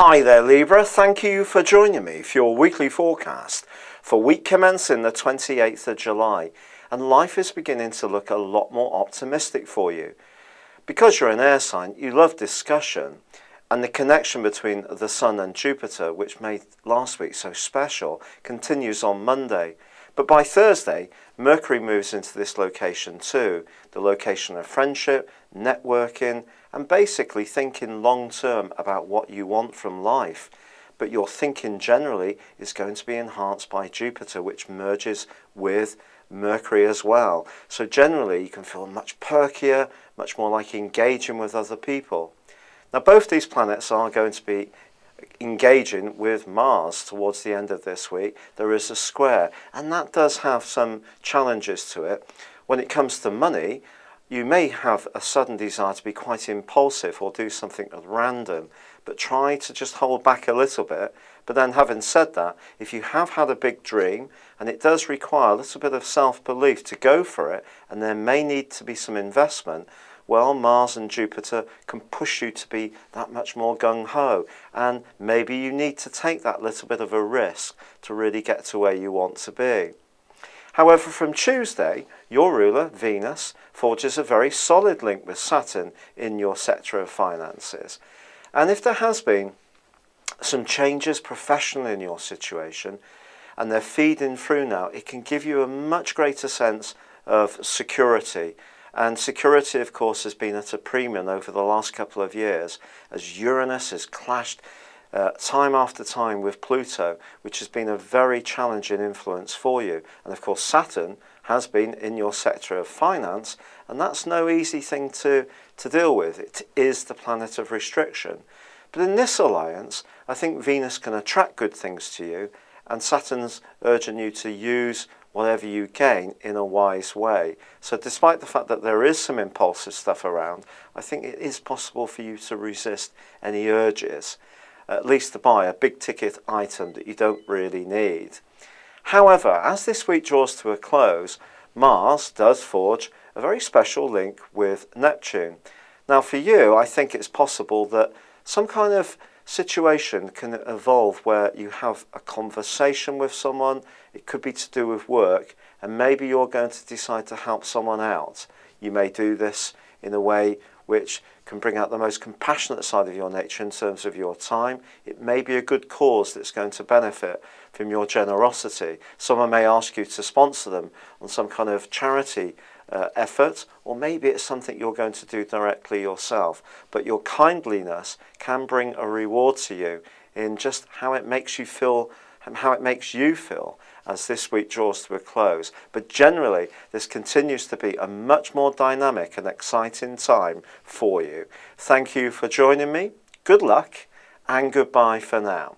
Hi there Libra, thank you for joining me for your weekly forecast for week commencing the 28th of July, and life is beginning to look a lot more optimistic for you. Because you're an air sign, you love discussion, and the connection between the Sun and Jupiter, which made last week so special, continues on Monday. But by Thursday, Mercury moves into this location too, the location of friendship, networking, and basically thinking long term about what you want from life. But your thinking generally is going to be enhanced by Jupiter, which merges with Mercury as well. So generally you can feel much perkier, much more like engaging with other people. Now both these planets are going to be engaging with Mars towards the end of this week. There is a square, and that does have some challenges to it. When it comes to money, you may have a sudden desire to be quite impulsive or do something at random, but try to just hold back a little bit. But then having said that, if you have had a big dream and it does require a little bit of self-belief to go for it, and there may need to be some investment, well, Mars and Jupiter can push you to be that much more gung-ho, and maybe you need to take that little bit of a risk to really get to where you want to be. However, from Tuesday, your ruler, Venus, forges a very solid link with Saturn in your sector of finances. And if there has been some changes professionally in your situation, and they're feeding through now, it can give you a much greater sense of security. And security, of course, has been at a premium over the last couple of years as Uranus has clashed time after time with Pluto, which has been a very challenging influence for you. And of course Saturn has been in your sector of finance, and that's no easy thing to deal with. It is the planet of restriction. But in this alliance, I think Venus can attract good things to you, and Saturn's urging you to use whatever you gain in a wise way. So despite the fact that there is some impulsive stuff around, I think it is possible for you to resist any urges, at least to buy a big ticket item that you don't really need. However, as this week draws to a close, Mars does forge a very special link with Neptune. Now for you, I think it's possible that some kind of situation can evolve where you have a conversation with someone. It could be to do with work, and maybe you're going to decide to help someone out. You may do this in a way which can bring out the most compassionate side of your nature in terms of your time. It may be a good cause that's going to benefit from your generosity. Someone may ask you to sponsor them on some kind of charity effort, or maybe it's something you're going to do directly yourself. But your kindliness can bring a reward to you in just how it makes you feel and how it makes you feel as this week draws to a close. But generally, this continues to be a much more dynamic and exciting time for you. Thank you for joining me. Good luck and goodbye for now.